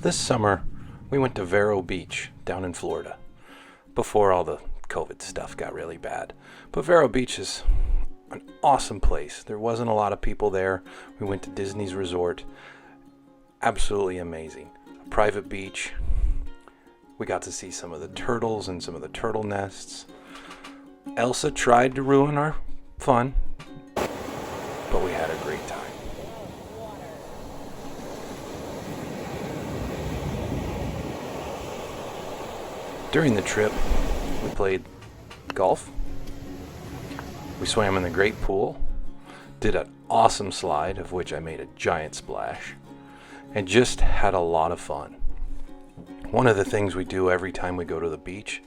this summer we went to Vero Beach down in Florida before all the COVID stuff got really bad. But Vero Beach is an awesome place. There wasn't a lot of people there. We went to Disney's resort. Absolutely amazing. A private beach. We got to see some of the turtles and some of the turtle nests. Elsa tried to ruin our fun, but we had a great time. During the trip, we played golf. We swam in the great pool, did an awesome slide, of which I made a giant splash, and just had a lot of fun. One of the things we do every time we go to the beach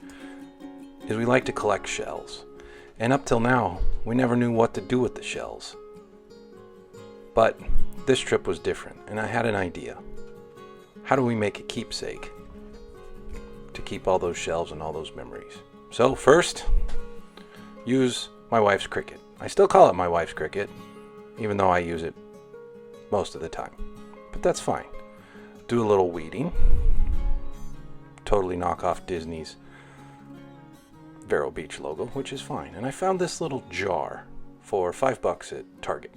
is we like to collect shells. And up till now, we never knew what to do with the shells. But this trip was different, and I had an idea. How do we make a keepsake to keep all those shells and all those memories? So first, use my wife's Cricut. I still call it my wife's Cricut, even though I use it most of the time. But that's fine. Do a little weeding. Totally knock off Disney's Vero Beach logo, which is fine. And I found this little jar for $5 at Target.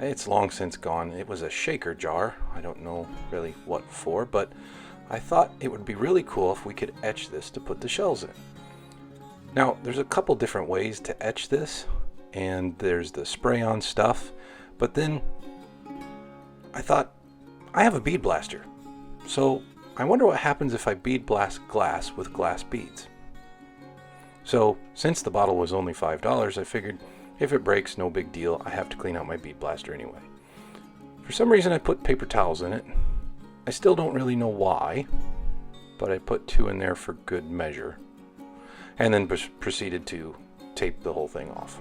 It's long since gone. It was a shaker jar. I don't know really what for, but I thought it would be really cool if we could etch this to put the shells in. Now, there's a couple different ways to etch this, and there's the spray-on stuff, but then I thought, I have a bead blaster, so I wonder what happens if I bead blast glass with glass beads. So, since the bottle was only $5, I figured if it breaks, no big deal. I have to clean out my bead blaster anyway. For some reason, I put paper towels in it. I still don't really know why, but I put 2 in there for good measure, and then proceeded to tape the whole thing off.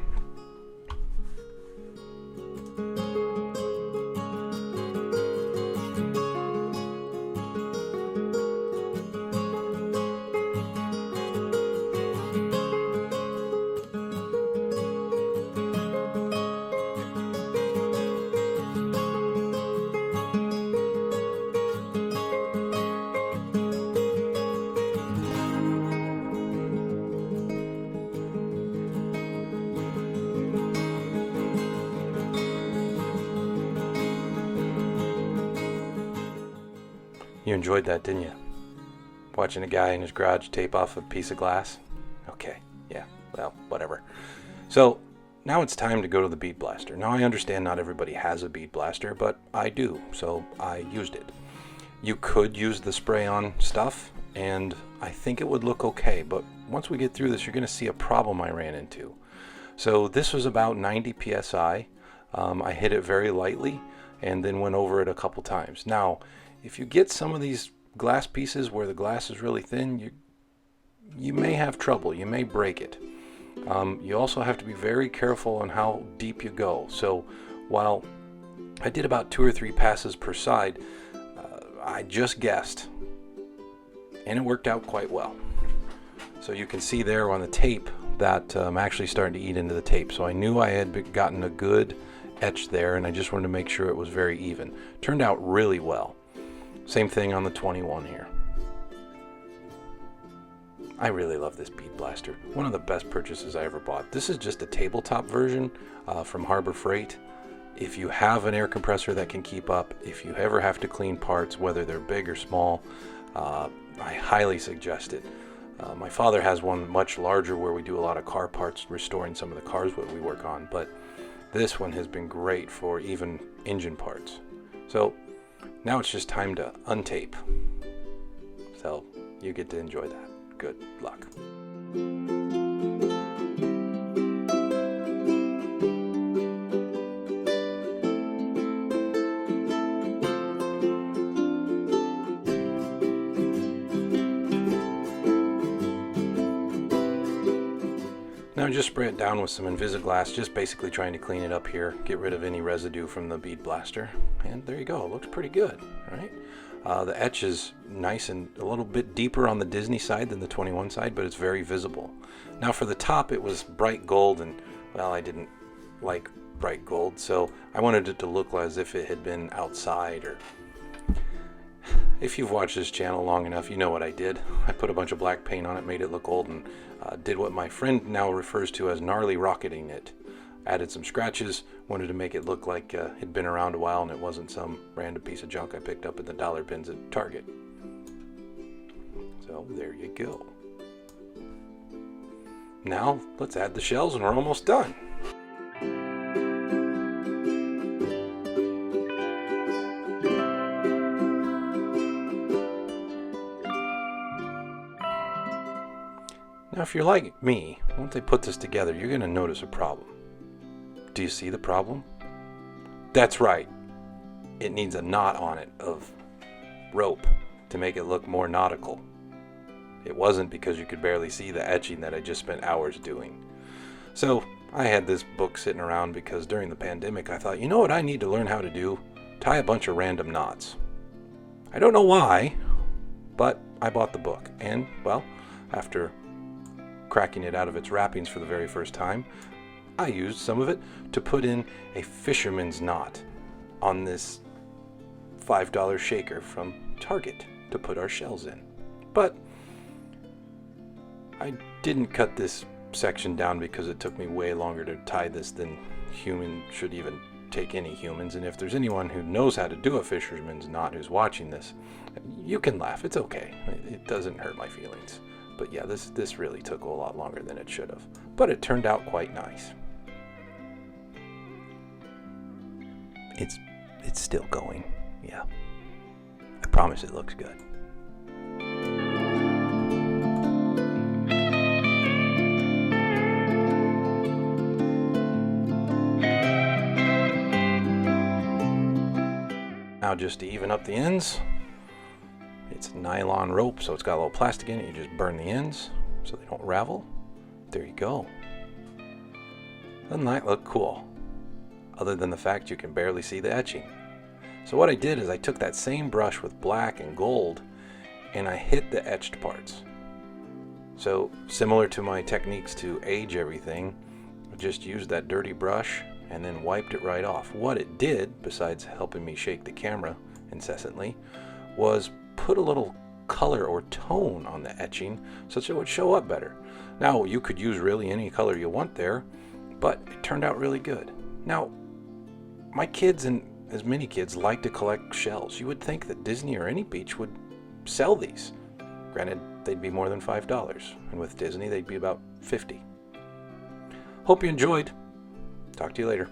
You enjoyed that, didn't you? Watching a guy in his garage tape off a piece of glass? Okay, yeah, well, whatever. So, now it's time to go to the bead blaster. Now I understand not everybody has a bead blaster, but I do, so I used it. You could use the spray-on stuff, and I think it would look okay, but once we get through this, you're going to see a problem I ran into. So this was about 90 psi. I hit it very lightly, and then went over it a couple times. Now, if you get some of these glass pieces where the glass is really thin, you may have trouble. You may break it. You also have to be very careful on how deep you go. So while I did about 2 or 3 passes per side, I just guessed, and it worked out quite well. So you can see there on the tape that I'm actually starting to eat into the tape. So I knew I had gotten a good etch there, and I just wanted to make sure it was very even. Turned out really well. Same thing on the 21 here. I really love this bead blaster. One of the best purchases I ever bought. This is just a tabletop version from Harbor Freight. If you have an air compressor that can keep up, if you ever have to clean parts, whether they're big or small, I highly suggest it. My father has one much larger where we do a lot of car parts, restoring some of the cars that we work on, but this one has been great for even engine parts. So now it's just time to untape. So you get to enjoy that. Good luck. Now just spray it down with some Invisiglass, just basically trying to clean it up here, get rid of any residue from the bead blaster, and there you go. It looks pretty good, right? The etch is nice and a little bit deeper on the Disney side than the 21 side, but it's very visible. Now for the top, it was bright gold, and well, I didn't like bright gold, so I wanted it to look as if it had been outside, or if you've watched this channel long enough, you know what I did. I put a bunch of black paint on it, made it look old, and did what my friend now refers to as gnarly rocketing it. Added some scratches, wanted to make it look like it had been around a while and it wasn't some random piece of junk I picked up at the dollar bins at Target. So there you go. Now let's add the shells and we're almost done. Now if you're like me, once I put this together, you're going to notice a problem. Do you see the problem? That's right. It needs a knot on it of rope to make it look more nautical. It wasn't because you could barely see the etching that I just spent hours doing. So I had this book sitting around because during the pandemic I thought, you know what I need to learn how to do? Tie a bunch of random knots. I don't know why, but I bought the book. And, well, after cracking it out of its wrappings for the very first time, I used some of it to put in a fisherman's knot on this $5 shaker from Target to put our shells in. But I didn't cut this section down because it took me way longer to tie this than human should even take any humans. And if there's anyone who knows how to do a fisherman's knot who's watching this, you can laugh. It's okay. It doesn't hurt my feelings. But yeah, this really took a lot longer than it should have. But it turned out quite nice. It's still going, yeah. I promise it looks good. Now just to even up the ends, it's nylon rope, so it's got a little plastic in it. You just burn the ends so they don't ravel. There you go. Doesn't that look cool? Other than the fact you can barely see the etching. So what I did is I took that same brush with black and gold and I hit the etched parts. So similar to my techniques to age everything, I just used that dirty brush and then wiped it right off. What it did, besides helping me shake the camera incessantly, was put a little color or tone on the etching such that it would show up better. Now you could use really any color you want there, but it turned out really good. Now my kids, and as many kids, like to collect shells. You would think that Disney or any beach would sell these. Granted, they'd be more than $5, and with Disney they'd be about $50. Hope you enjoyed. Talk to you later.